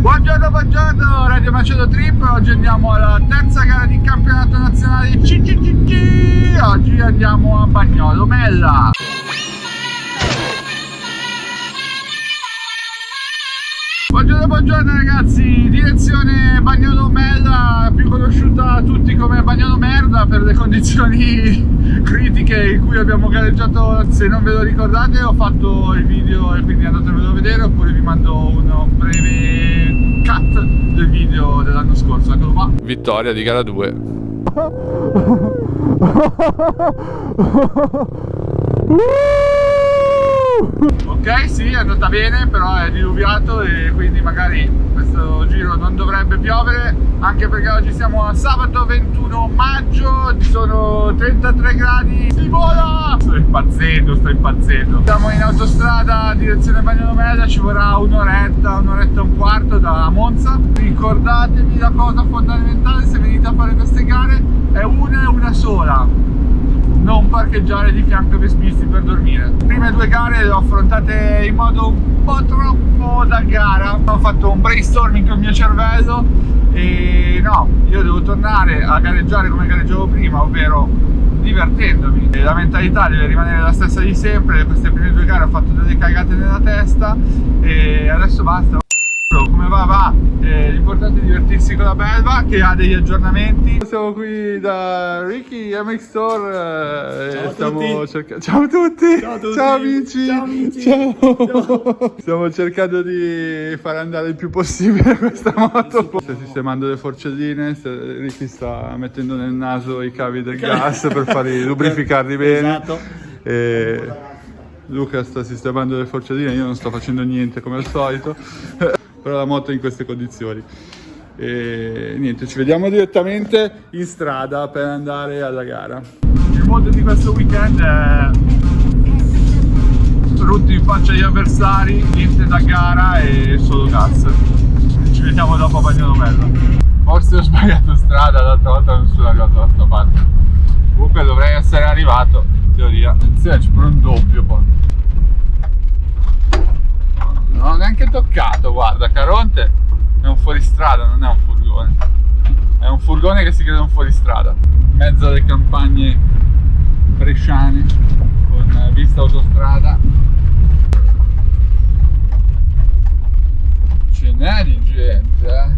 Buongiorno Radio Macedo Trip, oggi andiamo alla terza gara di campionato nazionale di CCCC. Oggi andiamo a Bagnolo Mella. Buongiorno ragazzi, direzione Bagnolo Mella, più conosciuta a tutti come Bagnolo Merda per le condizioni critiche in cui abbiamo gareggiato. Se non ve lo ricordate ho fatto il video e quindi andatevelo a vedere, oppure vi mando un breve cut del video dell'anno scorso, eccolo qua. Vittoria di gara 2. Ok, sì, è andata bene, però è diluviato e quindi magari questo giro non dovrebbe piovere, anche perché oggi siamo a sabato 21 maggio, ci sono 33 gradi, si vola! Sto impazzendo. Siamo in autostrada direzione Bagnolo Mella, ci vorrà un'oretta e un quarto da Monza. Ricordatevi la cosa fondamentale se venite a fare queste gare, è una sola. Non parcheggiare di fianco ai vespisti per dormire. Le prime due gare le ho affrontate in modo un po' troppo da gara. Ho fatto un brainstorming con il mio cervello e no, io devo tornare a gareggiare come gareggiavo prima, ovvero divertendomi. E la mentalità deve rimanere la stessa di sempre. Queste prime due gare ho fatto delle cagate nella testa e adesso basta. Come va? L'importante è divertirsi con la belva che ha degli aggiornamenti. Siamo qui da Ricky MX Store. Ciao a tutti! Ciao amici! Ciao. Stiamo cercando di far andare il più possibile questa moto. Sta sistemando le forcelline, Ricky sta mettendo nel naso i cavi del gas per farli lubrificarli bene. Esatto. E Luca sta sistemando le forcelline, io non sto facendo niente come al solito. Però la moto è in queste condizioni e niente, ci vediamo direttamente in strada per andare alla gara. Il modo di questo weekend è rutti in faccia agli avversari, niente da gara e solo gas. Ci vediamo dopo a Bagnolo Mella. Forse ho sbagliato strada, l'altra volta non sono arrivato da sta parte. Comunque dovrei essere arrivato, in teoria. Attenzione, c'è pure un doppio poi. Non ho neanche toccato, guarda, Caronte è un fuoristrada, non è un furgone. È un furgone che si crede un fuoristrada. In mezzo alle campagne bresciane, con vista autostrada. Ce n'è di gente,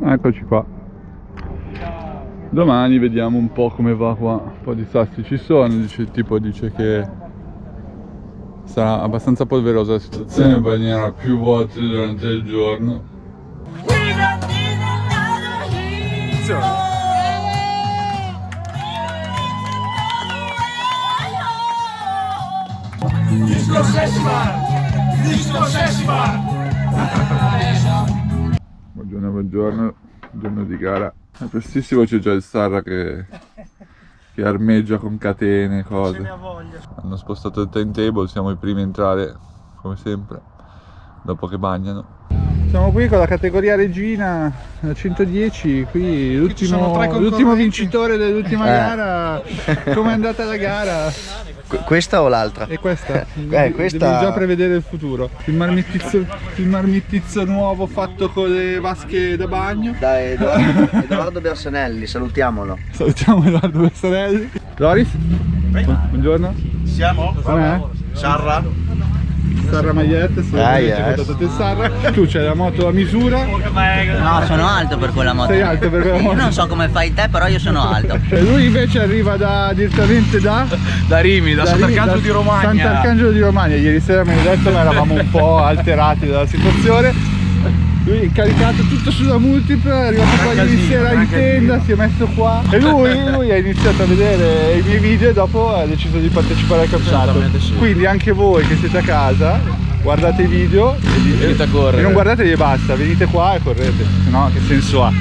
Eccoci qua. Domani vediamo un po' come va qua. Un po' di sassi ci sono, il tipo dice che sarà abbastanza polverosa la situazione, bagnerà più volte durante il giorno. Buongiorno, giorno di gara. A prestissimo c'è già il Sarra che armeggia con catene e cose. Hanno spostato il timetable, siamo i primi a entrare come sempre dopo che bagnano. Siamo qui con la categoria regina 110, qui l'ultimo vincitore dell'ultima gara. Come è andata la gara? Questa o l'altra? E questa? Questa... Devi già prevedere il futuro. Il marmittizzo nuovo fatto con le vasche da bagno. Da Edoardo Bersanelli, salutiamolo. Salutiamo Edoardo Bersanelli. Doris? Buongiorno. Siamo? Com'è? Sarra magliette, Sarra. Tu c'hai la moto a misura? No, sono alto per quella moto. Sei alto per quella moto? Io non so come fai te, però io sono alto. E lui invece arriva direttamente da Rimini, da Sant'Arcangelo di Romagna. Sant'Arcangelo di Romagna. Ieri sera me l'hai detto, ma eravamo un po' alterati dalla situazione. Lui è caricato tutto sulla multipla, è arrivato qua ieri sera in tenda, si è messo qua e lui ha iniziato a vedere i miei video e dopo ha deciso di partecipare al campionato. Sì. Quindi anche voi che siete a casa guardate i video e non guardatevi e basta, venite qua e correte, no? Che senso ha?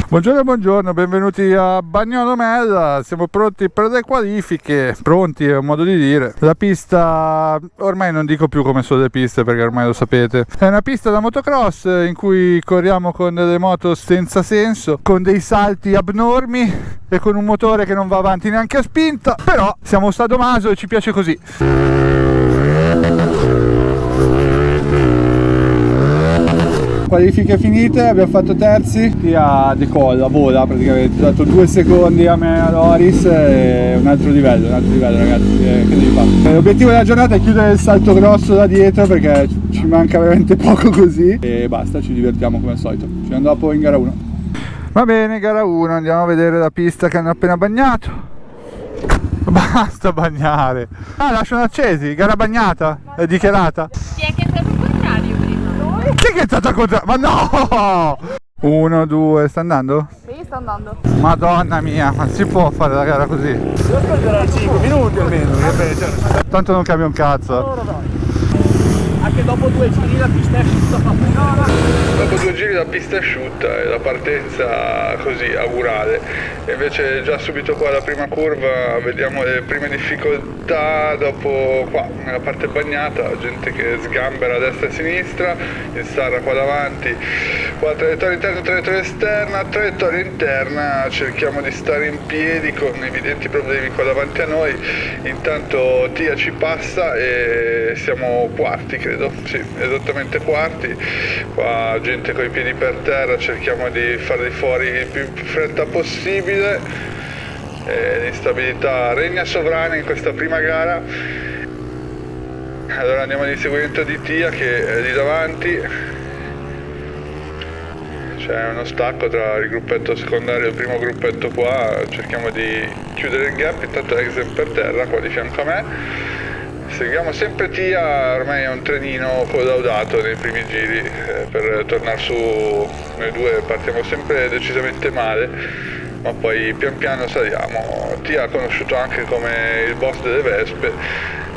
Buongiorno, benvenuti a Bagnolo Mella, siamo pronti per le qualifiche, pronti è un modo di dire. La pista, ormai non dico più come sono le piste perché ormai lo sapete, è una pista da motocross in cui corriamo con delle moto senza senso, con dei salti abnormi e con un motore che non va avanti neanche a spinta, però siamo Stadomaso e ci piace così. Qualifiche finite, abbiamo fatto terzi. Tia decolla, vola praticamente. Ha dato 2 secondi a me e a Loris. Un altro livello ragazzi. Che devi fare? L'obiettivo della giornata è chiudere il salto grosso da dietro perché ci manca veramente poco così. E basta, ci divertiamo come al solito. Ci vediamo dopo in gara 1. Va bene, gara 1, andiamo a vedere la pista che hanno appena bagnato. Basta bagnare. Ah, lasciano accesi, gara bagnata, è dichiarata. Chi è che è stato contrario prima? Chi è stato contrario? Ma no! 1, 2, sta andando? Sì, sta andando. Madonna mia, ma si può fare la gara così? Devo aspettare 5 minuti almeno. Tanto non cambia un cazzo. Anche dopo 2 giri la pista è asciutta. Dopo 2 giri la pista è asciutta e la partenza così augurale. E invece già subito qua la prima curva vediamo le prime difficoltà. Dopo qua nella parte bagnata, gente che sgambera a destra e a sinistra, il Sarra qua davanti, qua traiettoria interna, traiettoria interna, cerchiamo di stare in piedi con evidenti problemi qua davanti a noi. Intanto Tia ci passa e siamo quarti, credo, sì, esattamente quarti. Qua gente con i piedi per terra, cerchiamo di farli fuori il più in fretta possibile. L'instabilità regna sovrana in questa prima gara. Allora andiamo all'inseguimento di Tia che è lì davanti. C'è uno stacco tra il gruppetto secondario e il primo gruppetto qua, cerchiamo di chiudere il gap. Intanto Exem per terra qua di fianco a me. Seguiamo sempre Tia, ormai è un trenino collaudato nei primi giri per tornare su. Noi due partiamo sempre decisamente male, ma poi pian piano saliamo. Tia ha conosciuto anche come il boss delle Vespe,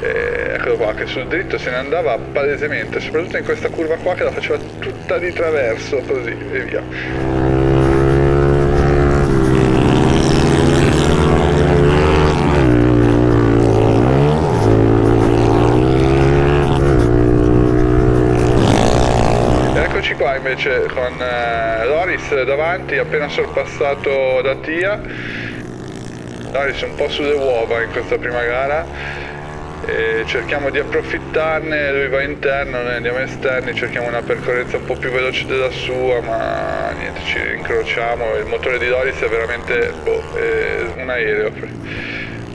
eccolo qua che sul dritto se ne andava palesemente, soprattutto in questa curva qua che la faceva tutta di traverso, così e via. Qua invece con Loris davanti, appena sorpassato da Tia. Loris un po' sulle uova in questa prima gara e cerchiamo di approfittarne. Lui va interno, noi andiamo esterni, cerchiamo una percorrenza un po' più veloce della sua, ma niente, ci incrociamo. Il motore di Loris è veramente è un aereo.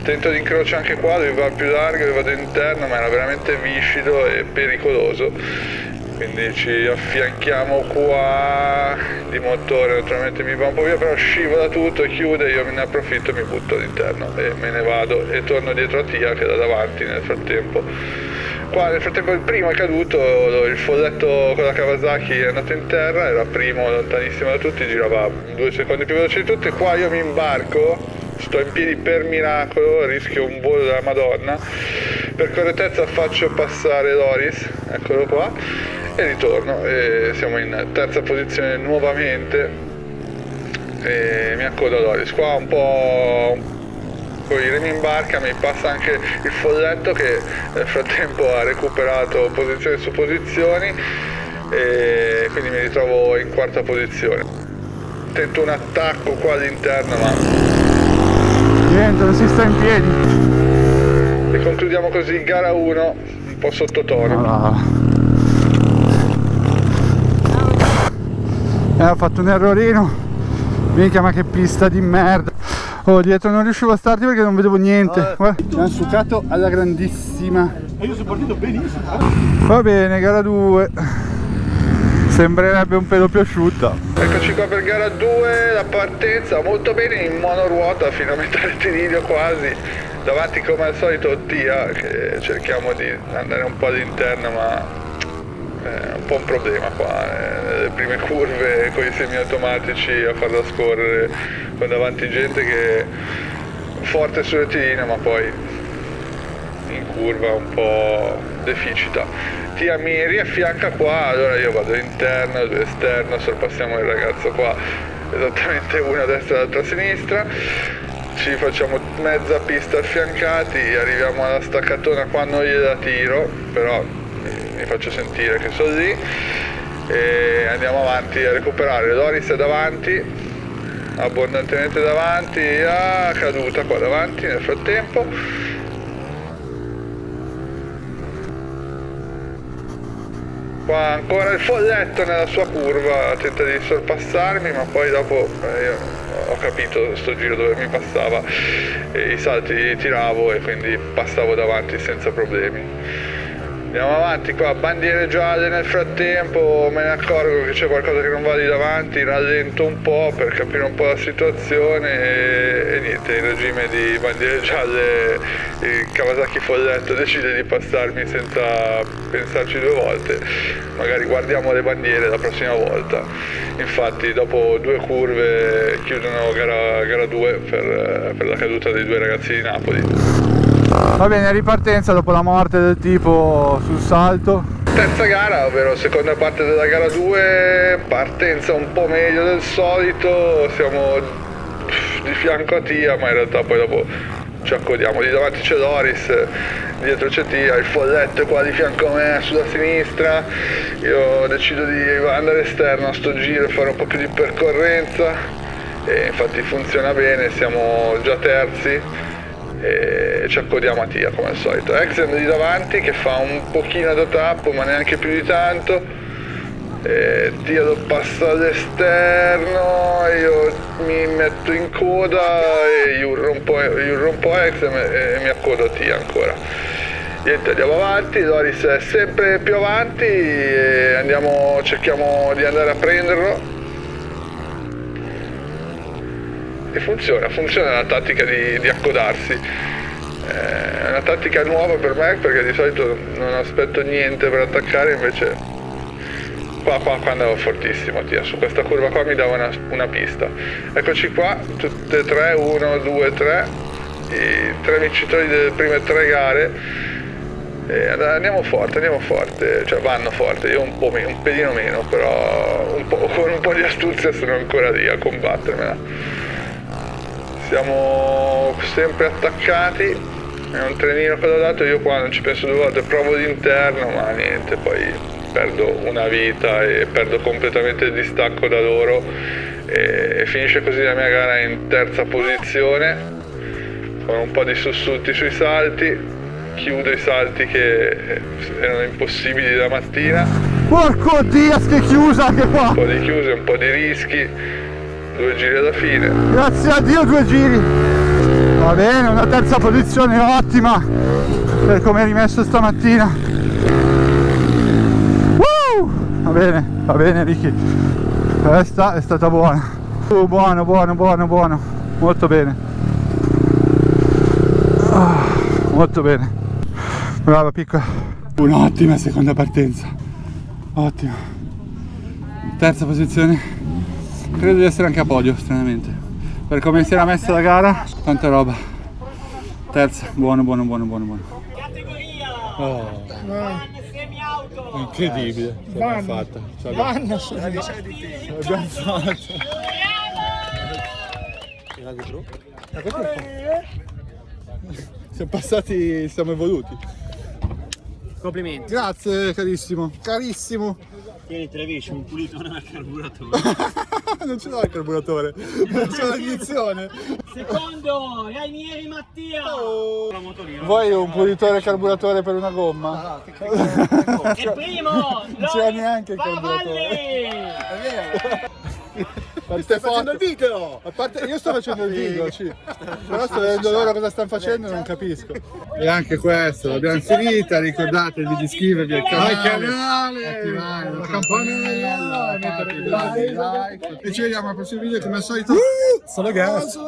Tento di incrocio anche qua, lui va più largo, io vado interno, ma era veramente viscido e pericoloso. Quindi ci affianchiamo qua di motore, naturalmente mi va un po' via, però scivola tutto e chiude, io me ne approfitto, mi butto all'interno e me ne vado e torno dietro a Tia che è da davanti nel frattempo. Qua nel frattempo il primo è caduto, il folletto con la Kawasaki è andato in terra, era primo lontanissimo da tutti, girava 2 secondi più veloce di tutti. Qua io mi imbarco, sto in piedi per miracolo, rischio un volo della Madonna. Per correttezza faccio passare Loris, eccolo qua. E ritorno, e siamo in terza posizione nuovamente e mi accodo a Loris. Qua un po' con i remi in barca mi passa anche il folletto che nel frattempo ha recuperato posizioni su posizioni e quindi mi ritrovo in quarta posizione. Tento un attacco qua all'interno ma niente, non si sta in piedi. E concludiamo così gara 1 un po' sottotono. Ho fatto un errorino, minchia, ma che pista di merda. Oh, dietro non riuscivo a starti perché non vedevo niente. Guarda, mi hanno succato alla grandissima. E io sono partito benissimo. Va bene, gara 2. Sembrerebbe un pelo più asciutta. Eccoci qua per gara 2, la partenza molto bene in monoruota fino a metà rettilineo quasi. Davanti come al solito Tia, che cerchiamo di andare un po' all'interno ma è un po' un problema qua, nelle prime curve con i semiautomatici a farla scorrere con davanti gente che è forte sul rettilineo ma poi in curva un po' deficita. Tia mi riaffianca qua, allora io vado interno, lui esterno, sorpassiamo il ragazzo qua esattamente uno a destra e l'altro a sinistra, ci facciamo mezza pista affiancati, arriviamo alla staccatona qua, non gliela tiro, però mi faccio sentire che sono lì e andiamo avanti a recuperare. Loris è davanti, abbondantemente davanti, caduta qua davanti nel frattempo. Qua ancora il folletto nella sua curva, tenta di sorpassarmi, ma poi dopo io ho capito sto giro dove mi passava e i salti li tiravo e quindi passavo davanti senza problemi. Andiamo avanti qua, bandiere gialle nel frattempo, me ne accorgo che c'è qualcosa che non va di davanti, rallento un po' per capire un po' la situazione e niente, in regime di bandiere gialle il Kawasaki Folletto decide di passarmi senza pensarci due volte, magari guardiamo le bandiere la prossima volta. Infatti dopo 2 curve chiudono gara 2 per la caduta dei 2 ragazzi di Napoli. Va bene, ripartenza dopo la morte del tipo sul salto. Terza gara, ovvero seconda parte della gara 2, partenza un po' meglio del solito, siamo di fianco a Tia, ma in realtà poi dopo ci accodiamo. Di davanti c'è Doris, dietro c'è Tia, il folletto è qua di fianco a me sulla sinistra. Io decido di andare esterno a sto giro e fare un po' più di percorrenza e infatti funziona bene, siamo già terzi e ci accodiamo a Tia come al solito. Exen di davanti che fa un pochino da tappo ma neanche più di tanto, Tia lo passa all'esterno, io mi metto in coda e urro un po' Exen e mi accodo a Tia ancora. Niente, andiamo avanti, Doris è sempre più avanti e cerchiamo di andare a prenderlo. E funziona la tattica di accodarsi, è una tattica nuova per me perché di solito non aspetto niente per attaccare, invece qua andavo fortissimo Tia, su questa curva qua mi dava una pista. Eccoci qua, tutte e 3, 1, 2, 3, i 3 vincitori delle prime 3 gare. Andiamo forte, cioè vanno forte, io un pelino meno, però con un po' di astuzia sono ancora lì a combattermela. Siamo sempre attaccati, è un trenino che l'ho dato, io qua non ci penso 2 volte, provo l'interno, ma niente, poi perdo una vita e perdo completamente il distacco da loro e finisce così la mia gara in terza posizione, con un po' di sussulti sui salti, chiudo i salti che erano impossibili da mattina. Porco Dio, che chiusa anche qua! Un po' di chiuse, un po' di rischi. 2 giri alla fine. Grazie a Dio 2 giri. Va bene, una terza posizione ottima per come è rimesso stamattina. Va bene Ricky. Questa è stata buona. Buono. Molto bene. Molto bene. Brava piccola. Un'ottima seconda partenza. Ottima. Terza posizione. Credo di essere anche a podio, stranamente. Per come si era messa la gara, tanta roba. Terza, buono. Categoria! Oh, Semi-auto! incredibile, ce l'abbiamo fatta. L'abbiamo fatta. Siamo passati, siamo evoluti. Complimenti. Grazie carissimo. Tieni, te le un pulitore al carburatore. Non ce l'ho il carburatore, c'ho l'iniezione. Secondo, Rainieri Mattia! Vuoi un pulitore carburatore per una gomma? E primo! Non c'era neanche il carburatore. Stai facendo il video! A parte, io sto facendo il video, però sto vedendo loro cosa stanno facendo e non capisco. E anche questo, l'abbiamo finita, ricordatevi di iscrivervi al canale, attivare la campanella, mettere il like, e ci vediamo al prossimo video come al solito. Solo gas!